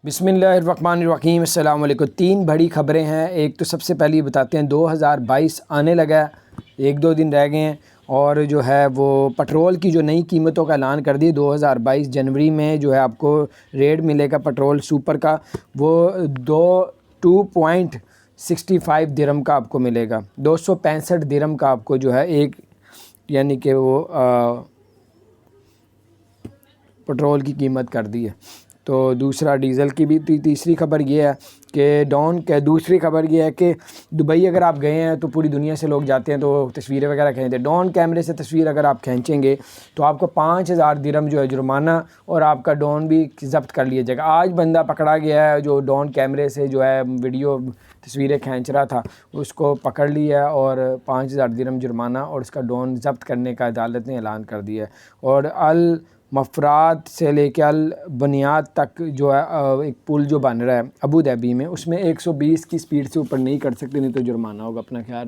बिस्मिल्लाहिर्रहमानिर्रहीम अस्सलाम वालेकुम। 3 बड़ी खबरें हैं। एक तो सबसे पहले बताते हैं 2022 आने लगा है, 1-2 दिन रह गए हैं। और जो है वो पेट्रोल की जो नई कीमतों का ऐलान कर दी 2022 जनवरी में जो है आपको रेट मिलेगा पेट्रोल सुपर का, वो 2.65 दिरहम का आपको मिलेगा। 265 दिरहम का आपको जो है एक, यानी कि वो पेट्रोल की कीमत कर दी है। तो दूसरा डीज़ल की भी तीसरी खबर ये है कि दूसरी खबर ये है कि दुबई अगर आप गए हैं तो पूरी दुनिया से लोग जाते हैं तो तस्वीरें वगैरह खींचते हैं। ड्रोन कैमरे से तस्वीर अगर आप खींचेंगे तो आपको 5000 दिरहम जो है जुर्माना, और आपका ड्रोन भी जब्त कर लिया जाएगा। आज बंदा पकड़ा गया है जो ड्रोन कैमरे से जो है वीडियो तस्वीरें खींच रहा था, उसको पकड़ लिया और 5000 दिरहम जुर्माना और उसका ड्रोन जब्त करने का अदालत ने ऐलान कर दिया है। और अल मफरात से लेकर अल बुनियाद तक जो है एक पुल जो बन रहा है अबू धाबी में, उसमें 120 की स्पीड से ऊपर नहीं कर सकते, नहीं तो जुर्माना होगा। अपना ख्याल